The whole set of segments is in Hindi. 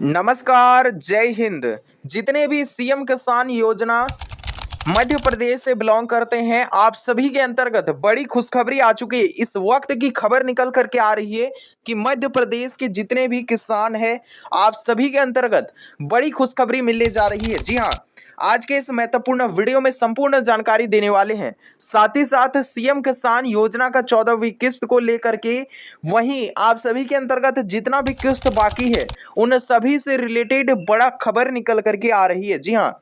नमस्कार, जय हिंद। जितने भी सीएम किसान योजना मध्य प्रदेश से बिलोंग करते हैं, आप सभी के अंतर्गत बड़ी खुशखबरी आ चुकी है। इस वक्त की खबर निकल करके आ रही है कि मध्य प्रदेश के जितने भी किसान हैं, आप सभी के अंतर्गत बड़ी खुशखबरी मिलने जा रही है। जी हाँ, आज के इस महत्वपूर्ण वीडियो में संपूर्ण जानकारी देने वाले हैं। साथ ही साथ सीएम किसान योजना का 14वीं किस्त को लेकर के वहीं आप सभी के अंतर्गत जितना भी किस्त बाकी है, उन सभी से रिलेटेड बड़ा खबर निकल करके आ रही है। जी हाँ,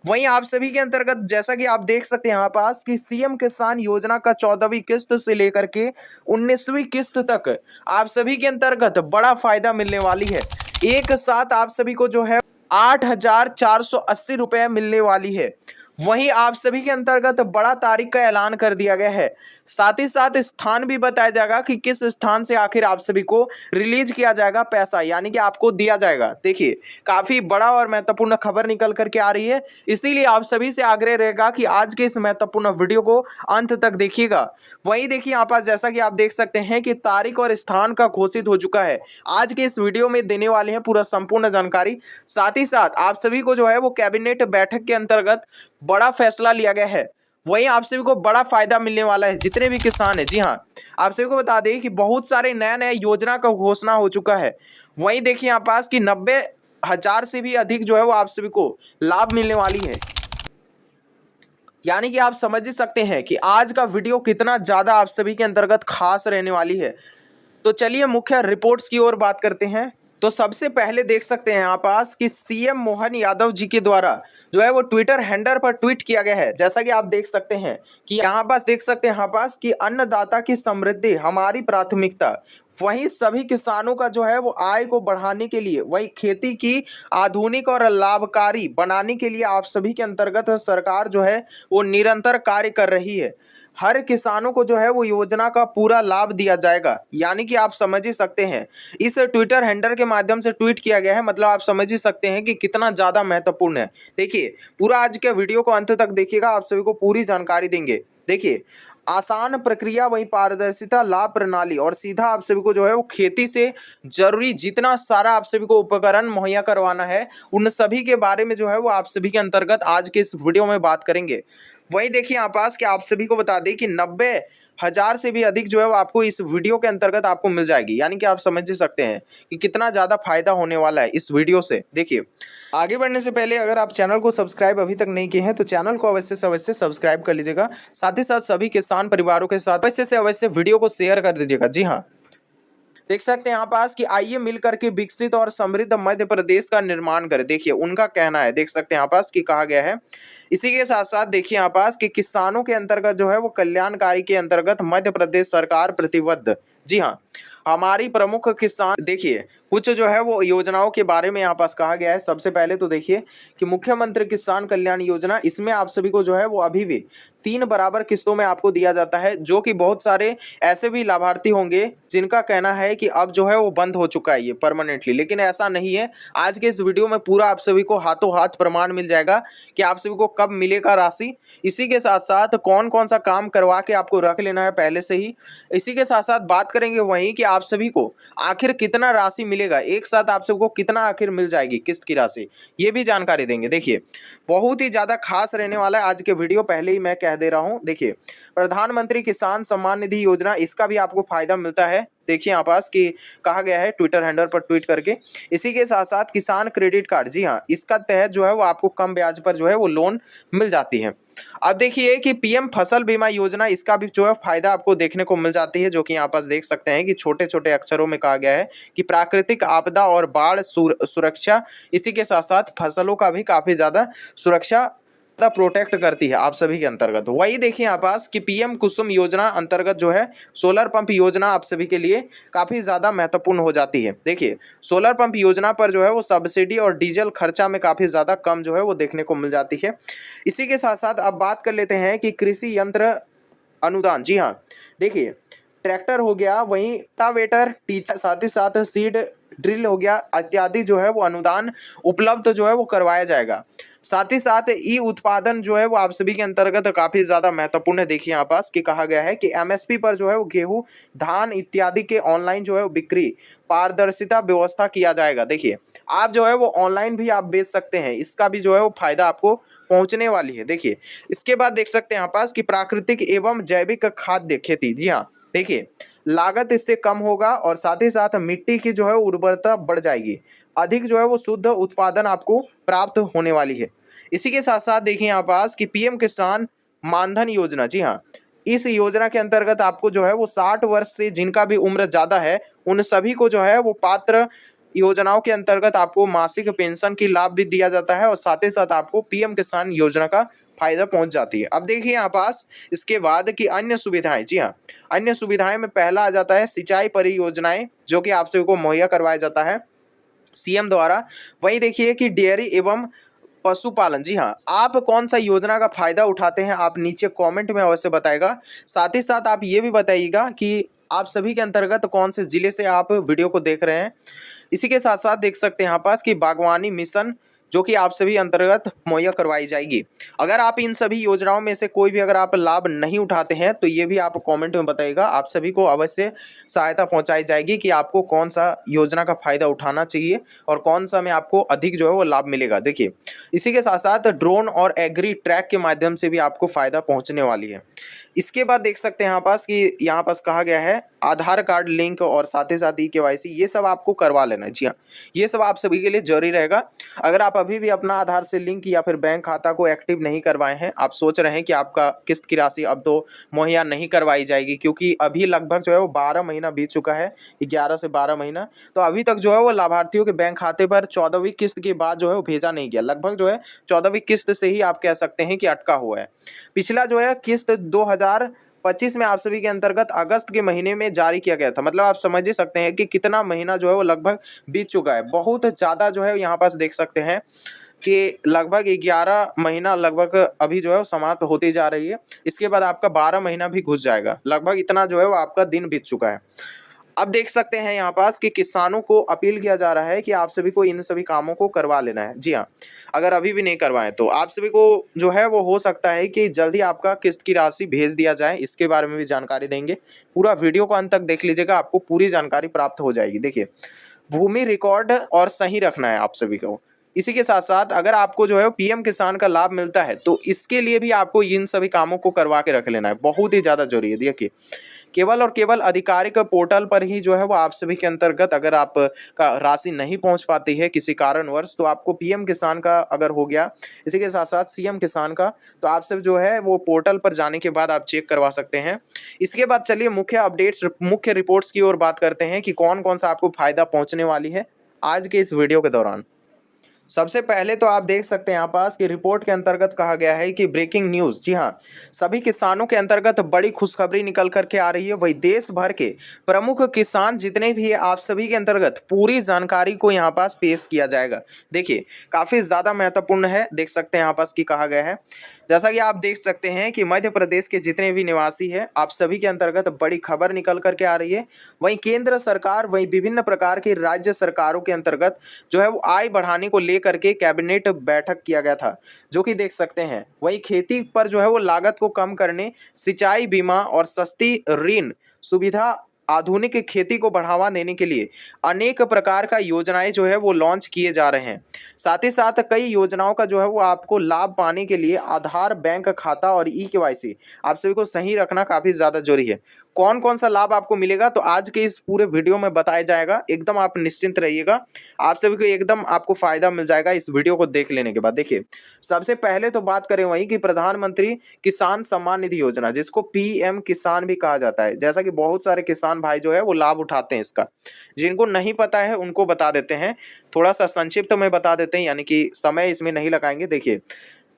वहीं आप सभी के अंतर्गत जैसा कि आप देख सकते हैं यहाँ पास कि सीएम किसान योजना का 14वीं किस्त से लेकर के 19वीं किस्त तक आप सभी के अंतर्गत बड़ा फायदा मिलने वाली है। एक साथ आप सभी को जो है 8,480 रुपए मिलने वाली है। वहीं आप सभी के अंतर्गत बड़ा तारीख का ऐलान कर दिया गया है। साथ ही साथ स्थान भी बताया जाएगा कि किस स्थान से आखिर आप सभी को रिलीज किया जाएगा पैसा, यानी कि आपको दिया जाएगा। देखिए, काफी बड़ा और महत्वपूर्ण खबर निकल करके आ रही है, इसीलिए आप सभी से आग्रह रहेगा कि आज के इस महत्वपूर्ण वीडियो को अंत तक देखिएगा। वहीं देखिए यहाँ पास जैसा कि आप देख सकते हैं कि तारीख और स्थान का घोषित हो चुका है। आज के इस वीडियो में देने वाले हैं पूरा संपूर्ण जानकारी। साथ ही साथ आप सभी को जो है वो कैबिनेट बैठक के अंतर्गत बड़ा फैसला लिया गया है। वहीं आप सभी को बड़ा फायदा मिलने वाला है जितने भी किसान हैं। जी हाँ, आप सभी को बता दें कि बहुत सारे नया नया योजना का घोषणा हो चुका है। वहीं देखिए यहाँ पास कि 90,000 से भी अधिक जो है वो आप सभी को लाभ मिलने वाली है। यानी कि आप समझ ही सकते हैं कि आज का वीडियो कितना ज्यादा आप सभी के अंतर्गत खास रहने वाली है। तो चलिए मुख्य रिपोर्ट्स की ओर बात करते हैं। तो सबसे पहले देख सकते हैं यहाँ पास कि सीएम मोहन यादव जी के द्वारा जो है वो ट्विटर हैंडल पर ट्वीट किया गया है। जैसा कि आप देख सकते हैं कि यहाँ पास देख सकते हैं यहाँ पास कि अन्नदाता की समृद्धि हमारी प्राथमिकता। वहीं सभी किसानों का जो है वो आय को बढ़ाने के लिए, वही खेती की आधुनिक और लाभकारी बनाने के लिए आप सभी के अंतर्गत सरकार जो है वो निरंतर कार्य कर रही है। हर किसानों को जो है वो योजना का पूरा लाभ दिया जाएगा। यानी कि आप समझ ही सकते हैं, इस ट्विटर हैंडल के माध्यम से ट्वीट किया गया है, मतलब आप समझ ही सकते हैं कि कितना ज्यादा महत्वपूर्ण है। देखिए, पूरा आज के वीडियो को अंत तक देखिएगा, आप सभी को पूरी जानकारी देंगे। देखिए, आसान प्रक्रिया, वही पारदर्शिता, लाभ प्रणाली और सीधा आप सभी को जो है वो खेती से जरूरी जितना सारा आप सभी को उपकरण मुहैया करवाना है, उन सभी के बारे में जो है वो आप सभी के अंतर्गत आज के इस वीडियो में बात करेंगे। वही देखिए यहाँ पास कि आप सभी को बता दें कि 90,000 से भी अधिक जो है वो आपको इस वीडियो के अंतर्गत आपको मिल जाएगी। यानी कि आप समझ ही सकते हैं कि कितना ज्यादा फायदा होने वाला है इस वीडियो से। देखिए, आगे बढ़ने से पहले अगर आप चैनल को सब्सक्राइब अभी तक नहीं किए हैं तो चैनल को अवश्य से अवश्य सब्सक्राइब कर लीजिएगा। साथ ही साथ सभी किसान परिवारों के साथ अवश्य से अवश्य वीडियो को शेयर कर दीजिएगा। जी हाँ, देख सकते हैं यहाँ पास कि आइए मिलकर के विकसित और समृद्ध मध्य प्रदेश का निर्माण करें। देखिए, उनका कहना है, देख सकते हैं यहाँ पास कि कहा गया है। इसी के साथ साथ देखिए यहाँ पास कि किसानों के अंतर्गत जो है वो कल्याणकारी के अंतर्गत मध्य प्रदेश सरकार प्रतिबद्ध। जी हाँ, हमारी प्रमुख किसान, देखिए कुछ जो है वो योजनाओं के बारे में यहाँ पास कहा गया है। सबसे पहले तो देखिए कि मुख्यमंत्री किसान कल्याण योजना, इसमें आप सभी को जो है वो अभी भी 3 बराबर किस्तों में आपको दिया जाता है, जो कि बहुत सारे ऐसे भी लाभार्थी होंगे जिनका कहना है कि अब जो है वो बंद हो चुका है ये परमानेंटली, लेकिन ऐसा नहीं है। आज के इस वीडियो में पूरा आप सभी को हाथों हाथ प्रमाण मिल जाएगा कि आप सभी को कब मिलेगा राशि। इसी के साथ साथ कौन कौन सा काम करवा के आपको रख लेना है पहले से ही। इसी के साथ साथ बात करेंगे वहीं कि आप सभी को आखिर कितना राशि मिलेगा, एक साथ आप सबको कितना आखिर मिल जाएगी किस्त की राशि, ये भी जानकारी देंगे। देखिए, बहुत ही ज्यादा खास रहने वाला है आज के वीडियो, पहले ही मैं कह दे रहा हूं। देखिए, प्रधानमंत्री किसान सम्मान निधि योजना, इसका भी आपको फायदा मिलता है। देखिए यहाँ पास कि कहा गया है ट्विटर हैंडल पर ट्वीट करके। इसी के साथ साथ किसान क्रेडिट कार्ड, जी हाँ, इसका तहत जो है वो आपको कम ब्याज पर जो है वो लोन मिल जाती है। अब देखिए कि पीएम फसल बीमा योजना, इसका भी जो है फायदा आपको देखने को मिल जाती है, जो कि यहाँ पास देख सकते हैं कि छोटे छोटे अक्षरों में कहा गया है कि प्राकृतिक आपदा और बाढ़ सुरक्षा, इसी के साथ साथ फसलों का भी काफी ज्यादा सुरक्षा प्रोटेक्ट करती है आप सभी के अंतर्गत। वही देखिए यहाँ पास कि पीएम कुसुम योजना अंतर्गत जो है सोलर पंप योजना आप सभी के लिए काफी ज्यादा महत्वपूर्ण हो जाती है। देखिए, सोलर पंप योजना पर जो है वो सब्सिडी और डीजल खर्चा में काफी ज्यादा कम जो है वो देखने को मिल जाती है। इसी के साथ साथ अब बात कर लेते हैं कि कृषि यंत्र अनुदान। जी हाँ, देखिए ट्रैक्टर हो गया, वहीं रोटावेटर, टीचर, साथ ही साथ सीड ड्रिल हो गया इत्यादि जो है वो अनुदान उपलब्ध जो है वो करवाया जाएगा। साथ ही साथ ई उत्पादन जो है वो आप सभी के अंतर्गत काफी ज्यादा महत्वपूर्ण है। देखिए यहाँ पास कि कहा गया है कि एमएसपी पर जो है वो गेहूं, धान इत्यादि के ऑनलाइन जो है वो बिक्री पारदर्शिता व्यवस्था किया जाएगा। देखिए आप जो है वो ऑनलाइन भी आप बेच सकते हैं, इसका भी जो है वो फायदा आपको पहुंचने वाली है। देखिए इसके बाद देख सकते हैं यहाँ पास कि प्राकृतिक एवं जैविक खाद्य खेती, जी हाँ देखिए लागत इससे कम होगा और साथ ही साथ मिट्टी की जो है उर्वरता बढ़ जाएगी, अधिक जो है वो शुद्ध उत्पादन आपको प्राप्त होने वाली है। इसी के साथ साथ देखिए यहाँ पास कि पीएम किसान मानधन योजना, जी हाँ इस योजना के अंतर्गत आपको जो है वो 60 वर्ष से जिनका भी उम्र ज्यादा है उन सभी को जो है वो पात्र योजनाओं के अंतर्गत आपको मासिक पेंशन की लाभ भी दिया जाता है और साथ ही साथ आपको पीएम किसान योजना का फायदा पहुंच जाती है। अब देखिए यहाँ पास इसके बाद की अन्य सुविधाएं, जी हाँ अन्य सुविधाएं में पहला आ जाता है सिंचाई परियोजनाएं जो कि आप सभी को मुहैया करवाया जाता है सीएम द्वारा। वही देखिए कि डेयरी एवं पशुपालन, जी हाँ आप कौन सा योजना का फायदा उठाते हैं आप नीचे कमेंट में अवश्य बताएगा। साथ ही साथ आप ये भी बताइएगा कि आप सभी के अंतर्गत कौन से जिले से आप वीडियो को देख रहे हैं। इसी के साथ साथ देख सकते हैं यहाँ पास कि बागवानी मिशन जो कि आप सभी अंतर्गत मुहैया करवाई जाएगी। अगर आप इन सभी योजनाओं में से कोई भी अगर आप लाभ नहीं उठाते हैं तो ये भी आप कमेंट में बताइएगा, आप सभी को अवश्य सहायता पहुंचाई जाएगी कि आपको कौन सा योजना का फायदा उठाना चाहिए और कौन सा में आपको अधिक जो है वो लाभ मिलेगा। देखिए इसी के साथ साथ ड्रोन और एग्री ट्रैक के माध्यम से भी आपको फायदा पहुंचने वाली है। इसके बाद देख सकते हैं यहाँ पास कि यहाँ पास कहा गया है आधार कार्ड लिंक और साथ ही साथ ई-केवाईसी ये सब आपको करवा लेना है। जी हाँ ये सब आप सभी के लिए जरूरी रहेगा। अगर आप अभी भी अपना आधार से लिंक या फिर बैंक खाता को एक्टिव नहीं करवाए हैं, आप सोच रहे हैं कि आपका किस्त की राशि अब तो मुहैया नहीं करवाई जाएगी क्योंकि अभी लगभग जो है वो 12 महीना बीत चुका है, 11 से 12 महीना, तो अभी तक जो है वो लाभार्थियों के बैंक खाते पर 14वीं किस्त के बाद जो है वो भेजा नहीं गया। लगभग जो है 14वीं किस्त से ही आप कह सकते हैं कि अटका हुआ है। पिछला जो है किस्त 2025 में आप सभी के अंतर्गत अगस्त के महीने में जारी किया गया था। मतलब आप समझ ही सकते हैं कि कितना महीना जो है वो लगभग बीत चुका है। बहुत ज़्यादा जो है यहाँ पास देख सकते हैं कि लगभग 11 महीना लगभग अभी जो है वो समाप्त होती जा रही है। इसके बाद आपका 12 महीना भी घुस जाएगा, लगभग इतना जो है वो आपका दिन बीत चुका है। अब देख सकते हैं यहाँ पास कि किसानों को अपील किया जा रहा है कि आप सभी को इन सभी कामों को करवा लेना है। जी हाँ अगर अभी भी नहीं करवाएं तो आप सभी को जो है वो हो सकता है कि जल्दी आपका किस्त की राशि भेज दिया जाए, इसके बारे में भी जानकारी देंगे। पूरा वीडियो को अंत तक देख लीजिएगा, आपको पूरी जानकारी प्राप्त हो जाएगी। देखिए भूमि रिकॉर्ड और सही रखना है आप सभी को। इसी के साथ साथ अगर आपको जो है पीएम किसान का लाभ मिलता है तो इसके लिए भी आपको इन सभी कामों को करवा के रख लेना है, बहुत ही ज़्यादा जरूरी है। देखिए केवल और केवल आधिकारिक पोर्टल पर ही जो है वो आप सभी के अंतर्गत अगर आप का राशि नहीं पहुंच पाती है किसी कारणवश तो आपको पीएम किसान का अगर हो गया, इसी के साथ साथ सीएम किसान का, तो आप सब जो है वो पोर्टल पर जाने के बाद आप चेक करवा सकते हैं। इसके बाद चलिए मुख्य अपडेट्स मुख्य रिपोर्ट्स की ओर बात करते हैं कि कौन कौन सा आपको फायदा पहुंचने वाली है आज के इस वीडियो के दौरान। सबसे पहले तो आप देख सकते हैं यहाँ पास कि रिपोर्ट के अंतर्गत कहा गया है कि ब्रेकिंग न्यूज़, जी हाँ सभी किसानों के अंतर्गत बड़ी खुशखबरी निकल करके आ रही है। वही देश भर के प्रमुख किसान जितने भी है आप सभी के अंतर्गत पूरी जानकारी को यहाँ पास पेश किया जाएगा। देखिए काफ़ी ज़्यादा महत्वपूर्ण है, देख सकते हैं यहाँ पास कि कहा गया है जैसा कि आप देख सकते हैं कि मध्य प्रदेश के जितने भी निवासी हैं आप सभी के अंतर्गत बड़ी खबर निकल करके आ रही है। वहीं केंद्र सरकार वहीं विभिन्न प्रकार की राज्य सरकारों के अंतर्गत जो है वो आय बढ़ाने को लेकर के कैबिनेट बैठक किया गया था, जो कि देख सकते हैं। वहीं खेती पर जो है वो लागत को कम करने, सिंचाई बीमा और सस्ती ऋण सुविधा, आधुनिक खेती को बढ़ावा देने के लिए अनेक प्रकार का योजनाएं जो है वो लॉन्च किए जा रहे हैं। साथ ही साथ कई योजनाओं का जो है वो आपको लाभ पाने के लिए आधार, बैंक खाता और ई-केवाईसी आप सभी को सही रखना काफ़ी ज़्यादा जरूरी है। कौन कौन सा लाभ आपको मिलेगा तो आज के इस पूरे वीडियो में बताया जाएगा, एकदम आप निश्चिंत रहिएगा, आप सभी को एकदम आपको फायदा मिल जाएगा इस वीडियो को देख लेने के बाद। देखिए सबसे पहले तो बात करें वही कि प्रधानमंत्री किसान सम्मान निधि योजना जिसको पीएम किसान भी कहा जाता है, जैसा कि बहुत सारे किसान भाई जो है वो लाभ उठाते हैं इसका। जिनको नहीं पता है उनको बता देते हैं, थोड़ा सा संक्षिप्त में बता देते हैं, यानी कि समय इसमें नहीं लगाएंगे। देखिए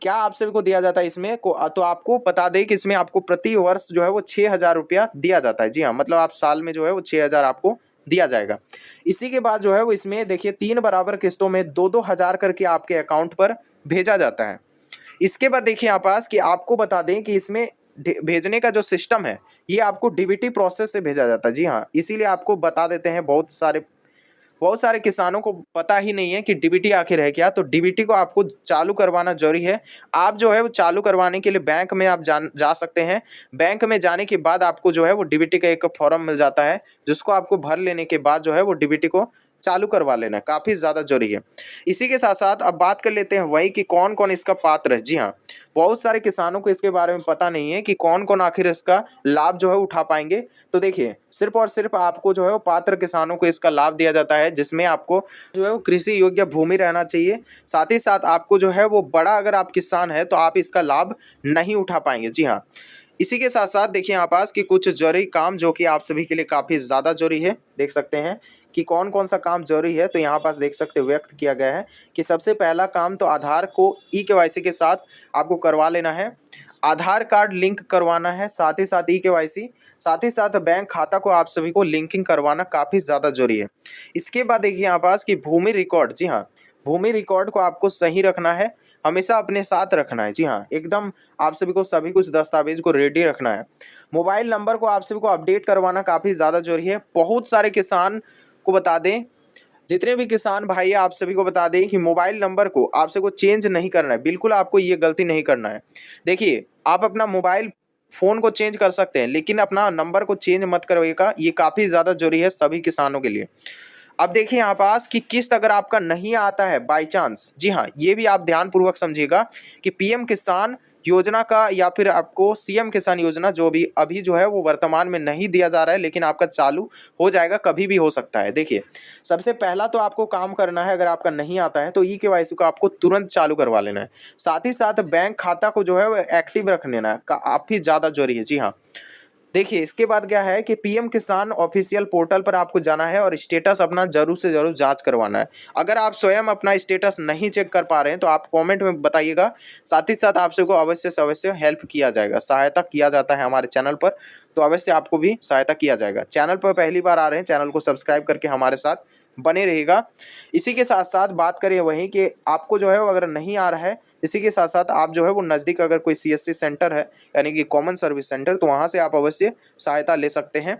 क्या आप सभी को दिया जाता है इसमें को, तो आपको बता दें कि इसमें आपको प्रति वर्ष जो है वो 6,000 रुपया दिया जाता है। जी हाँ मतलब आप साल में जो है वो 6,000 आपको दिया जाएगा। इसी के बाद जो है वो इसमें देखिए 3 बराबर किस्तों में 2-2 हज़ार करके आपके अकाउंट पर भेजा जाता है। इसके बाद देखिए यहाँ पास कि आपको बता दें कि इसमें भेजने का जो सिस्टम है ये आपको डीबीटी प्रोसेस से भेजा जाता है। जी हाँ इसीलिए आपको बता देते हैं, बहुत सारे किसानों को पता ही नहीं है कि डीबीटी आखिर है क्या। तो डीबीटी को आपको चालू करवाना जरूरी है। आप जो है वो चालू करवाने के लिए बैंक में आप जा सकते हैं। बैंक में जाने के बाद आपको जो है वो डीबीटी का एक फॉर्म मिल जाता है, जिसको आपको भर लेने के बाद जो है वो डीबीटी को चालू करवा लेना है, काफ़ी ज़्यादा जरूरी है। इसी के साथ साथ अब बात कर लेते हैं वही कि कौन कौन इसका पात्र है। जी हाँ, बहुत सारे किसानों को इसके बारे में पता नहीं है कि कौन कौन आखिर इसका लाभ जो है उठा पाएंगे। तो देखिए, सिर्फ और सिर्फ आपको जो है वो पात्र किसानों को इसका लाभ दिया जाता है, जिसमें आपको जो है वो कृषि योग्य भूमि रहना चाहिए। साथ ही साथ आपको जो है वो बड़ा, अगर आप किसान है तो आप इसका लाभ नहीं उठा पाएंगे। जी हाँ, इसी के साथ साथ देखिए यहाँ पास कि कुछ जरूरी काम जो कि आप सभी के लिए काफ़ी ज़्यादा जरूरी है, देख सकते हैं कि कौन कौन सा काम जरूरी है। तो यहाँ पास देख सकते व्यक्त किया गया है कि सबसे पहला काम तो आधार को ई-केवाईसी के साथ आपको करवा लेना है। आधार कार्ड लिंक करवाना है, साथ ही साथ ई-केवाईसी, साथ ही साथ बैंक खाता को आप सभी को लिंकिंग करवाना काफ़ी ज़्यादा जरूरी है। इसके बाद देखिए यहाँ पास कि भूमि रिकॉर्ड, जी हाँ, भूमि रिकॉर्ड को आपको सही रखना है, हमेशा अपने साथ रखना है। जी हाँ, एकदम आप सभी को सभी कुछ दस्तावेज को रेडी रखना है। मोबाइल नंबर को आप सभी को अपडेट करवाना काफ़ी ज़्यादा जरूरी है। बहुत सारे किसान को बता दें, जितने भी किसान भाई आप सभी को बता दें कि मोबाइल नंबर को आप सभी को चेंज नहीं करना है, बिल्कुल आपको ये गलती नहीं करना है। देखिए, आप अपना मोबाइल फ़ोन को चेंज कर सकते हैं, लेकिन अपना नंबर को चेंज मत करिएगा, ये काफ़ी ज़्यादा जरूरी है सभी किसानों के लिए। अब देखिए यहाँ पास कि किस्त अगर आपका नहीं आता है बाय चांस, जी हाँ, ये भी आप ध्यानपूर्वक समझिएगा कि पीएम किसान योजना का या फिर आपको सीएम किसान योजना जो भी अभी जो है वो वर्तमान में नहीं दिया जा रहा है, लेकिन आपका चालू हो जाएगा, कभी भी हो सकता है। देखिए, सबसे पहला तो आपको काम करना है, अगर आपका नहीं आता है तो ई-केवाईसी को आपको तुरंत चालू करवा लेना है। साथ ही साथ बैंक खाता को जो है वो एक्टिव रख लेना है, काफ़ी ज़्यादा जरूरी है। जी हाँ, देखिए इसके बाद क्या है कि पीएम किसान ऑफिशियल पोर्टल पर आपको जाना है और स्टेटस अपना जरूर से जरूर जांच करवाना है। अगर आप स्वयं अपना स्टेटस नहीं चेक कर पा रहे हैं तो आप कमेंट में बताइएगा। साथ ही साथ आप सबको अवश्य से अवश्य हेल्प किया जाएगा, सहायता किया जाता है हमारे चैनल पर, तो अवश्य आपको भी सहायता किया जाएगा। चैनल पर पहली बार आ रहे हैं, चैनल को सब्सक्राइब करके हमारे साथ बने रहेगा। इसी के साथ साथ बात करें वहीं कि आपको जो है वो अगर नहीं आ रहा है, इसी के साथ साथ आप जो है वो नज़दीक अगर कोई सीएससी सेंटर है, यानी कि कॉमन सर्विस सेंटर, तो वहाँ से आप अवश्य सहायता ले सकते हैं।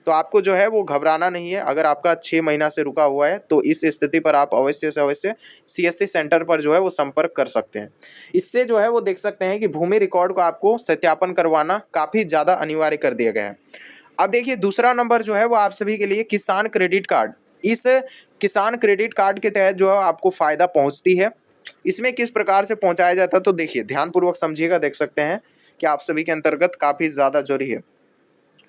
तो आपको जो है वो घबराना नहीं है। अगर आपका 6 महीना से रुका हुआ है तो इस स्थिति पर आप अवश्य से अवश्य सीएससी सेंटर पर जो है वो संपर्क कर सकते हैं। इससे जो है वो देख सकते हैं कि भूमि रिकॉर्ड को आपको सत्यापन करवाना काफ़ी ज़्यादा अनिवार्य कर दिया गया है। अब देखिए, दूसरा नंबर जो है वो आप सभी के लिए किसान क्रेडिट कार्ड। इस किसान क्रेडिट कार्ड के तहत जो है आपको फ़ायदा पहुंचती है। इसमें किस प्रकार से पहुंचाया जाता है तो देखिए ध्यानपूर्वक समझिएगा, देख सकते हैं कि आप सभी के अंतर्गत काफ़ी ज़्यादा जरूरी है।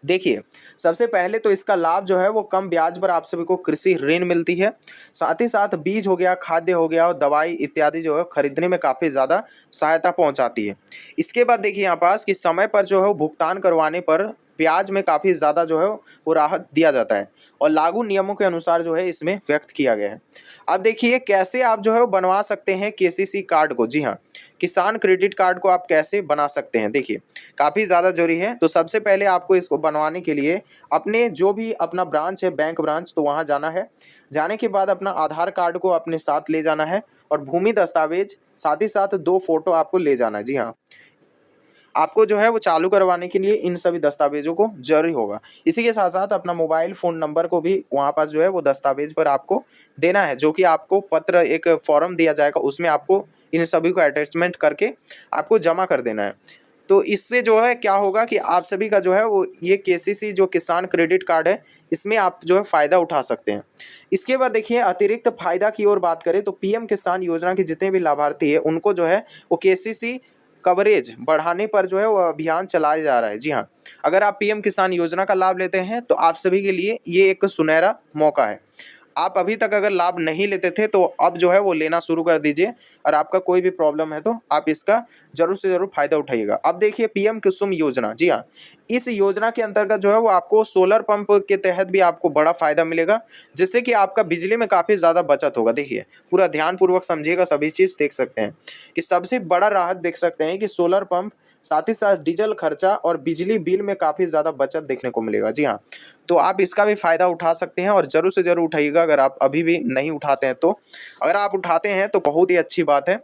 देखिए, सबसे पहले तो इसका लाभ जो है वो कम ब्याज पर आप सभी को कृषि ऋण मिलती है। साथ ही साथ बीज हो गया, खाद्य हो गया और दवाई इत्यादि जो है खरीदने में काफ़ी ज़्यादा सहायता पहुंचाती है। इसके बाद देखिए यहाँ पास कि समय पर जो है वो भुगतान करवाने पर ब्याज में काफ़ी ज़्यादा जो है वो राहत दिया जाता है और लागू नियमों के अनुसार जो है इसमें व्यक्त किया गया है। अब देखिए कैसे आप जो है वो बनवा सकते हैं केसीसी कार्ड को। जी हाँ, किसान क्रेडिट कार्ड को आप कैसे बना सकते हैं, देखिए काफ़ी ज़्यादा जरूरी है। तो सबसे पहले आपको इसको बनवाने के लिए अपने जो भी अपना ब्रांच है, बैंक ब्रांच, तो वहाँ जाना है। जाने के बाद अपना आधार कार्ड को अपने साथ ले जाना है और भूमि दस्तावेज, साथ ही साथ 2 फोटो आपको ले जाना है। जी हाँ, आपको जो है वो चालू करवाने के लिए इन सभी दस्तावेजों को ज़रूरी होगा। इसी के साथ-साथ अपना मोबाइल फ़ोन नंबर को भी वहाँ पास जो है वो दस्तावेज पर आपको देना है, जो कि आपको पत्र एक फॉर्म दिया जाएगा, उसमें आपको इन सभी को अटैचमेंट करके आपको जमा कर देना है। तो इससे जो है क्या होगा कि आप सभी का जो है वो ये केसीसी जो किसान क्रेडिट कार्ड है, इसमें आप जो है फ़ायदा उठा सकते हैं। इसके बाद देखिए अतिरिक्त फ़ायदा की ओर बात करें तो पीएम किसान योजना के जितने भी लाभार्थी हैं उनको जो है वो केसीसी कवरेज बढ़ाने पर जो है वो अभियान चलाया जा रहा है। जी हाँ, अगर आप पीएम किसान योजना का लाभ लेते हैं तो आप सभी के लिए ये एक सुनहरा मौका है। आप अभी तक अगर लाभ नहीं लेते थे तो अब जो है वो लेना शुरू कर दीजिए और आपका कोई भी प्रॉब्लम है तो आप इसका ज़रूर से ज़रूर फ़ायदा उठाइएगा। अब देखिए पीएम कुसुम योजना, जी हाँ, इस योजना के अंतर्गत जो है वो आपको सोलर पंप के तहत भी आपको बड़ा फ़ायदा मिलेगा, जिससे कि आपका बिजली में काफ़ी ज़्यादा बचत होगा। देखिए पूरा ध्यानपूर्वक समझिएगा, सभी चीज़ देख सकते हैं कि सबसे बड़ा राहत देख सकते हैं कि सोलर पंप, साथ ही साथ डीजल खर्चा और बिजली बिल में काफ़ी ज़्यादा बचत देखने को मिलेगा। जी हाँ, तो आप इसका भी फ़ायदा उठा सकते हैं और ज़रूर से ज़रूर उठाइएगा अगर आप अभी भी नहीं उठाते हैं तो। अगर आप उठाते हैं तो बहुत ही अच्छी बात है।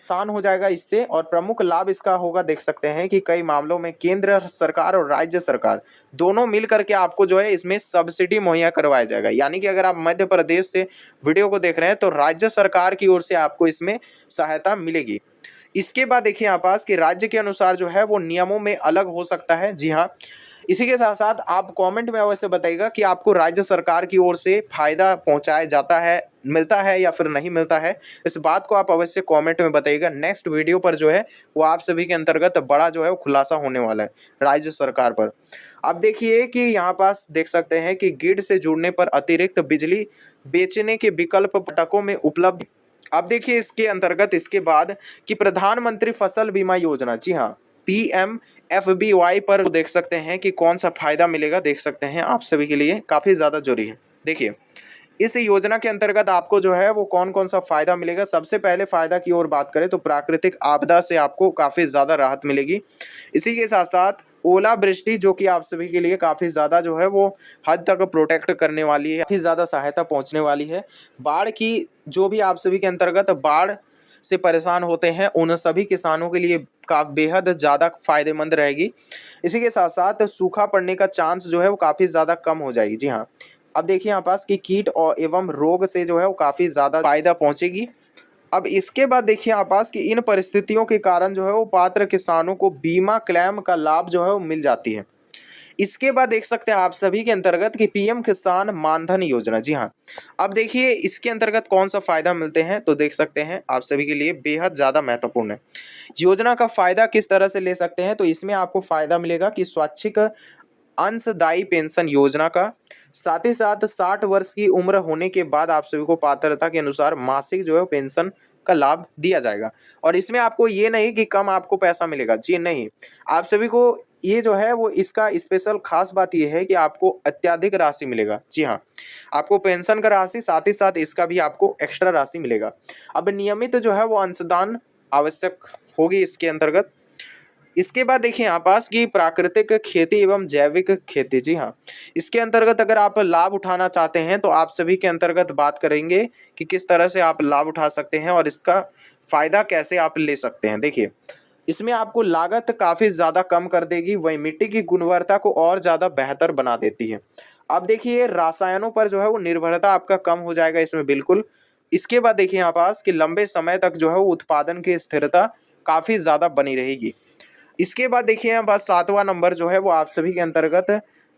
आसान हो जाएगा इससे। और प्रमुख लाभ इसका होगा, देख सकते हैं कि कई मामलों में केंद्र सरकार और राज्य सरकार दोनों मिल करके आपको जो है इसमें सब्सिडी मुहैया करवाया जाएगा। यानी कि अगर आप मध्य प्रदेश से वीडियो को देख रहे हैं तो राज्य सरकार की ओर से आपको इसमें सहायता मिलेगी। इसके बाद देखिए यहाँ पास कि राज्य के अनुसार जो है वो नियमों में अलग हो सकता है। जी हाँ, इसी के साथ साथ आप कमेंट में अवश्य बताइएगा कि आपको राज्य सरकार की ओर से फायदा पहुंचाया जाता है, मिलता है या फिर नहीं मिलता है। इस बात को आप अवश्य कमेंट में बताइएगा। नेक्स्ट वीडियो पर जो है वो आप सभी के अंतर्गत बड़ा जो है वो खुलासा होने वाला है राज्य सरकार पर। अब देखिए कि यहाँ पास देख सकते हैं कि ग्रिड से जुड़ने पर अतिरिक्त बिजली बेचने के विकल्प पटकों में उपलब्ध। अब देखिए इसके अंतर्गत इसके बाद कि प्रधानमंत्री फसल बीमा योजना, जी हाँ, PMFBY पर देख सकते हैं कि कौन सा फायदा मिलेगा। देख सकते हैं आप सभी के लिए काफ़ी ज़्यादा जरूरी है। देखिए इस योजना के अंतर्गत आपको जो है वो कौन कौन सा फायदा मिलेगा। सबसे पहले फायदा की ओर बात करें तो प्राकृतिक आपदा से आपको काफ़ी ज़्यादा राहत मिलेगी। इसी के साथ साथ ओलावृष्टि, जो कि आप सभी के लिए काफ़ी ज़्यादा जो है वो हद तक प्रोटेक्ट करने वाली है, काफ़ी ज़्यादा सहायता पहुंचने वाली है। बाढ़ की जो भी आप सभी के अंतर्गत बाढ़ से परेशान होते हैं उन सभी किसानों के लिए बेहद ज़्यादा फायदेमंद रहेगी। इसी के साथ साथ सूखा पड़ने का चांस जो है वो काफ़ी ज़्यादा कम हो जाएगी। जी हाँ, अब देखिए यहाँ पास कि कीट और एवं रोग से जो है वो काफ़ी ज़्यादा फायदा पहुंचेगी। अब इसके बाद देखिए यहाँ पास कि इन परिस्थितियों के कारण जो है वो पात्र किसानों को बीमा क्लेम का लाभ जो है वो मिल जाती है। इसके बाद देख सकते हैं आप सभी के अंतर्गत कि पीएम किसान मानधन योजना। जी हाँ, अब देखिए इसके अंतर्गत कौन सा फायदा मिलते हैं तो देख सकते हैं आप सभी के लिए बेहद ज़्यादा महत्वपूर्ण है। योजना का फायदा किस तरह से ले सकते हैं तो इसमें आपको फायदा मिलेगा कि स्वैच्छिक अंशदायी पेंशन योजना का, साथ ही साथ 60 वर्ष की उम्र होने के बाद आप सभी को पात्रता के अनुसार मासिक जो है पेंशन का लाभ दिया जाएगा। और इसमें आपको ये नहीं कि कम आपको पैसा मिलेगा, जी नहीं, आप सभी को ये जो है वो इसका स्पेशल खास बात ये है कि आपको अत्यधिक राशि मिलेगा। जी हाँ, आपको पेंशन का राशि साथ ही साथ इसका भी आपको एक्स्ट्रा राशि मिलेगा। अब नियमित जो है वो अंशदान आवश्यक होगी इसके अंतर्गत। इसके बाद देखिए यहाँ पास कि प्राकृतिक खेती एवं जैविक खेती। जी हाँ, इसके अंतर्गत अगर आप लाभ उठाना चाहते हैं तो आप सभी के अंतर्गत बात करेंगे कि किस तरह से आप लाभ उठा सकते हैं और इसका फायदा कैसे आप ले सकते हैं। देखिए इसमें आपको लागत काफ़ी ज़्यादा कम कर देगी, वही मिट्टी की गुणवत्ता को और ज़्यादा बेहतर बना देती है। अब देखिए रसायनों पर जो है वो निर्भरता आपका कम हो जाएगा इसमें बिल्कुल। इसके बाद देखिए यहाँ पास कि लंबे समय तक जो है वो उत्पादन की स्थिरता काफ़ी ज़्यादा बनी रहेगी। इसके बाद देखिए यहाँ पास 7वां नंबर जो है वो आप सभी के अंतर्गत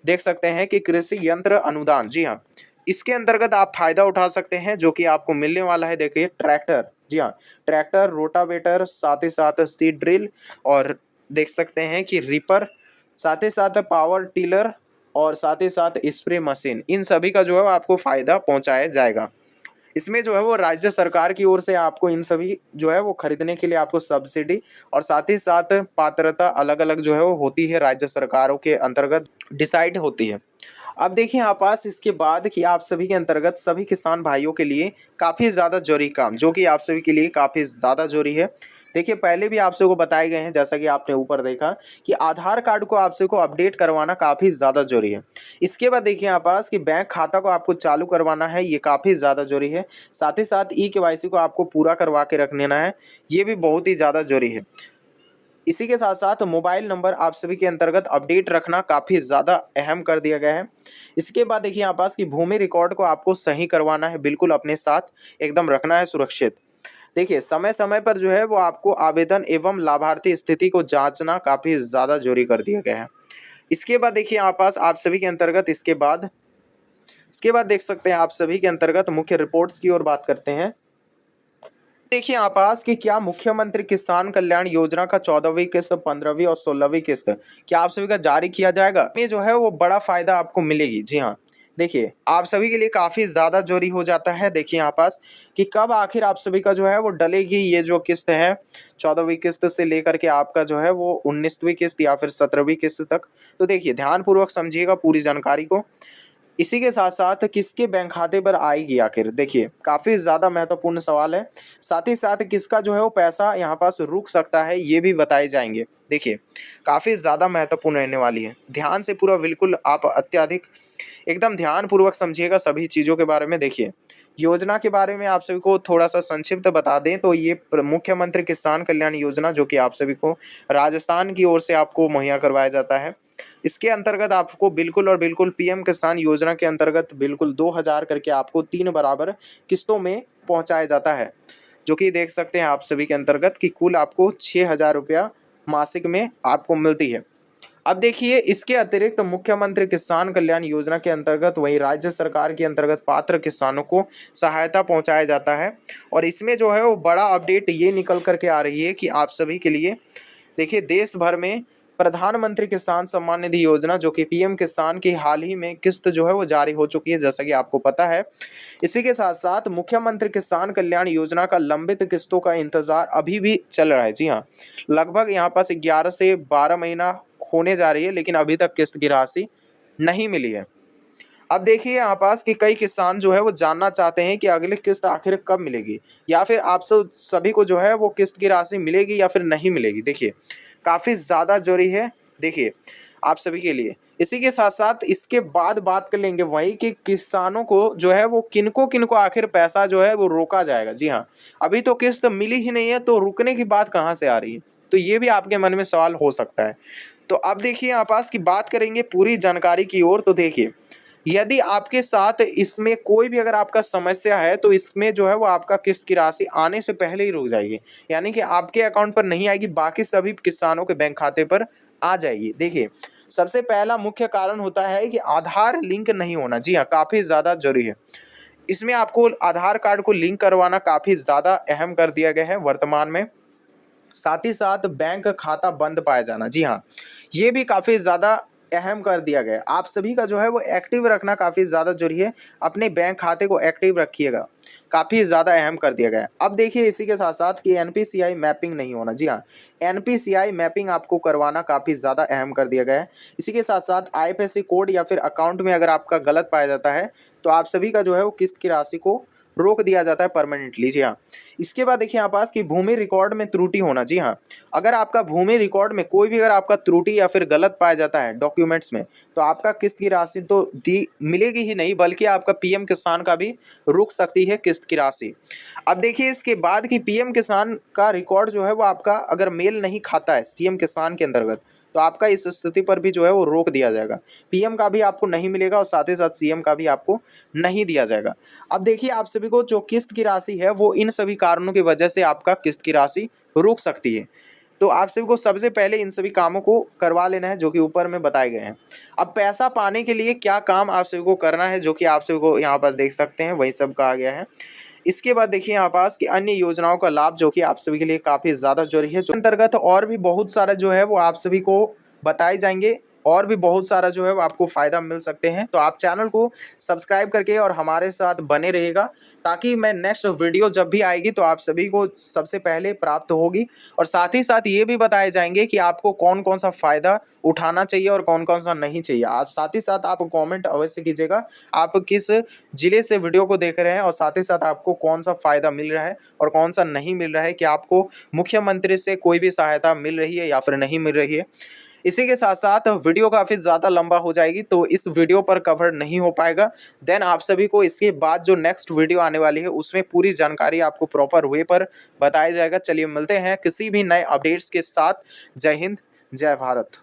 देख सकते हैं कि कृषि यंत्र अनुदान। जी हाँ, इसके अंतर्गत आप फायदा उठा सकते हैं जो कि आपको मिलने वाला है। देखिए ट्रैक्टर, जी हाँ, ट्रैक्टर, रोटावेटर, साथ ही साथ सीड ड्रिल और देख सकते हैं कि रीपर, साथ ही साथ पावर टिलर और साथ ही साथ स्प्रे मशीन, इन सभी का जो है आपको फायदा पहुंचाया जाएगा। इसमें जो है वो राज्य सरकार की ओर से आपको इन सभी जो है वो खरीदने के लिए आपको सब्सिडी और साथ ही साथ पात्रता अलग अलग जो है वो होती है, राज्य सरकारों के अंतर्गत डिसाइड होती है। अब देखिए यहाँ पास इसके बाद कि आप सभी के अंतर्गत सभी किसान भाइयों के लिए काफ़ी ज़्यादा जरूरी काम जो कि आप सभी के लिए काफ़ी ज़्यादा जरूरी है। देखिए पहले भी आप सबको बताए गए हैं, जैसा कि आपने ऊपर देखा कि आधार कार्ड को आप सबको अपडेट करवाना काफ़ी ज़्यादा जरूरी है। इसके बाद देखिए यहाँ पास कि बैंक खाता को आपको चालू करवाना है, ये काफ़ी ज़्यादा जरूरी है। साथ ही साथ ई-केवाईसी को आपको पूरा करवा के रख लेना है, ये भी बहुत ही ज़्यादा जरूरी है। इसी के साथ साथ मोबाइल नंबर आप सभी के अंतर्गत अपडेट रखना काफ़ी ज़्यादा अहम कर दिया गया है। इसके बाद देखिए यहाँ पास कि भूमि रिकॉर्ड को आपको सही करवाना है, बिल्कुल अपने साथ एकदम रखना है सुरक्षित। देखिए समय समय पर जो है वो आपको आवेदन एवं लाभार्थी स्थिति को जांचना काफ़ी ज़्यादा जरूरी कर दिया गया है। इसके बाद देखिए यहाँ पास आप सभी के अंतर्गत इसके बाद देख सकते हैं आप सभी के अंतर्गत मुख्य रिपोर्ट्स की ओर बात करते हैं। देखिए यहाँ पास कि क्या मुख्यमंत्री किसान कल्याण योजना का 14वीं किस्त, 15वीं और 16वीं किस्त क्या आप सभी का जारी किया जाएगा। ये जो है वो बड़ा फायदा आपको मिलेगी। जी हाँ, देखिए आप सभी के लिए काफ़ी ज़्यादा जरूरी हो जाता है। देखिए यहाँ पास कि कब आखिर आप सभी का जो है वो डलेगी ये जो किस्त है, 14वीं किस्त से लेकर के आपका जो है वो 19वीं किस्त या फिर 17वीं किस्त तक। तो देखिए ध्यानपूर्वक समझिएगा पूरी जानकारी को। इसी के साथ साथ किसके बैंक खाते पर आएगी आखिर, देखिए काफ़ी ज़्यादा महत्वपूर्ण सवाल है। साथ ही साथ किसका जो है वो पैसा यहाँ पास रुक सकता है ये भी बताए जाएंगे। देखिए काफ़ी ज़्यादा महत्वपूर्ण रहने वाली है, ध्यान से पूरा बिल्कुल आप अत्यधिक एकदम ध्यानपूर्वक समझिएगा सभी चीज़ों के बारे में। देखिए योजना के बारे में आप सभी को थोड़ा सा संक्षिप्त बता दें तो ये मुख्यमंत्री किसान कल्याण योजना जो कि आप सभी को राजस्थान की ओर से आपको मुहैया करवाया जाता है। इसके अंतर्गत आपको बिल्कुल और बिल्कुल पीएम किसान योजना के अंतर्गत बिल्कुल 2000 करके आपको 3 बराबर किस्तों में पहुंचाया जाता है, जो कि देख सकते हैं आप सभी के अंतर्गत कि कुल आपको 6000 रुपया मासिक में आपको मिलती है। अब देखिए इसके अतिरिक्त मुख्यमंत्री किसान कल्याण योजना के अंतर्गत वही राज्य सरकार के अंतर्गत पात्र किसानों को सहायता पहुंचाया जाता है। और इसमें जो है वो बड़ा अपडेट ये निकल करके आ रही है कि आप सभी के लिए देखिए देश भर में प्रधानमंत्री किसान सम्मान निधि योजना जो कि पीएम किसान की हाल ही में किस्त जो है वो जारी हो चुकी है, जैसा कि आपको पता है। इसी के साथ साथ मुख्यमंत्री किसान कल्याण योजना का लंबित किस्तों का इंतजार अभी भी चल रहा है। जी हाँ, लगभग यहाँ पास 11 से 12 महीना होने जा रही है, लेकिन अभी तक किस्त की राशि नहीं मिली है। अब देखिए यहाँ पास कि कई किसान जो है वो जानना चाहते हैं कि अगली किस्त आखिर कब मिलेगी, या फिर आप सभी को जो है वो किस्त की राशि मिलेगी या फिर नहीं मिलेगी। देखिए काफ़ी ज़्यादा जरूरी है देखिए आप सभी के लिए। इसी के साथ साथ इसके बाद बात कर लेंगे वही कि किसानों को जो है वो किनको किनको आखिर पैसा जो है वो रोका जाएगा। जी हाँ, अभी तो किस्त मिली ही नहीं है तो रुकने की बात कहाँ से आ रही है, तो ये भी आपके मन में सवाल हो सकता है। तो अब देखिए यहाँ पास की बात करेंगे पूरी जानकारी की ओर। तो देखिए यदि आपके साथ इसमें कोई भी अगर आपका समस्या है तो इसमें जो है वो आपका किस्त की राशि आने से पहले ही रुक जाएगी, यानी कि आपके अकाउंट पर नहीं आएगी, बाकी सभी किसानों के बैंक खाते पर आ जाएगी। देखिए सबसे पहला मुख्य कारण होता है कि आधार लिंक नहीं होना। जी हाँ, काफ़ी ज़्यादा जरूरी है। इसमें आपको आधार कार्ड को लिंक करवाना काफ़ी ज़्यादा अहम कर दिया गया है वर्तमान में। साथ ही साथ बैंक खाता बंद पाया जाना, जी हाँ, ये भी काफ़ी ज़्यादा अहम कर दिया गया है। आप सभी का जो है वो एक्टिव रखना काफ़ी ज़्यादा जरूरी है, अपने बैंक खाते को एक्टिव रखिएगा, काफ़ी ज़्यादा अहम कर दिया गया है। अब देखिए इसी के साथ साथ कि एनपीसीआई मैपिंग नहीं होना। जी हाँ, एनपीसीआई मैपिंग आपको करवाना काफ़ी ज़्यादा अहम कर दिया गया है। इसी के साथ साथ आईएफएससी कोड या फिर अकाउंट में अगर आपका गलत पाया जाता है तो आप सभी का जो है वो किस्त की राशि को रोक दिया जाता है परमानेंटली। जी हाँ, इसके बाद देखिए यहाँ पास कि भूमि रिकॉर्ड में त्रुटि होना। जी हाँ, अगर आपका भूमि रिकॉर्ड में कोई भी अगर आपका त्रुटि या फिर गलत पाया जाता है डॉक्यूमेंट्स में, तो आपका किस्त की राशि तो दी मिलेगी ही नहीं, बल्कि आपका पीएम किसान का भी रुक सकती है किस्त की राशि। अब देखिए इसके बाद कि पीएम किसान का रिकॉर्ड जो है वो आपका अगर मेल नहीं खाता है सीएम किसान के अंतर्गत, तो आपका इस स्थिति पर भी जो है वो रोक दिया जाएगा। पीएम का भी आपको नहीं मिलेगा और साथ ही साथ सीएम का भी आपको नहीं दिया जाएगा। अब देखिए आप सभी को जो किस्त की राशि है वो इन सभी कारणों की वजह से आपका किस्त की राशि रुक सकती है। तो आप सभी को सबसे पहले इन सभी कामों को करवा लेना है जो कि ऊपर में बताए गए हैं। अब पैसा पाने के लिए क्या काम आप सभी को करना है, जो कि आप सभी को यहाँ पास देख सकते हैं वही सब कहा गया है। इसके बाद देखिए यहाँ पास कि अन्य योजनाओं का लाभ जो कि आप सभी के लिए काफ़ी ज़्यादा जरूरी है, जो अंतर्गत और भी बहुत सारा जो है वो आप सभी को बताए जाएंगे, और भी बहुत सारा जो है वो आपको फ़ायदा मिल सकते हैं। तो आप चैनल को सब्सक्राइब करके और हमारे साथ बने रहेगा, ताकि मैं नेक्स्ट वीडियो जब भी आएगी तो आप सभी को सबसे पहले प्राप्त होगी। और साथ ही साथ ये भी बताए जाएंगे कि आपको कौन कौन सा फ़ायदा उठाना चाहिए और कौन कौन सा नहीं चाहिए। आप साथ ही साथ आप कमेंट अवश्य कीजिएगा आप किस जिले से वीडियो को देख रहे हैं, और साथ ही साथ आपको कौन सा फ़ायदा मिल रहा है और कौन सा नहीं मिल रहा है, कि आपको मुख्यमंत्री से कोई भी सहायता मिल रही है या फिर नहीं मिल रही है। इसी के साथ साथ वीडियो काफ़ी ज़्यादा लंबा हो जाएगी तो इस वीडियो पर कवर नहीं हो पाएगा। देन आप सभी को इसके बाद जो नेक्स्ट वीडियो आने वाली है उसमें पूरी जानकारी आपको प्रॉपर वे पर बताया जाएगा। चलिए मिलते हैं किसी भी नए अपडेट्स के साथ। जय हिंद, जय भारत।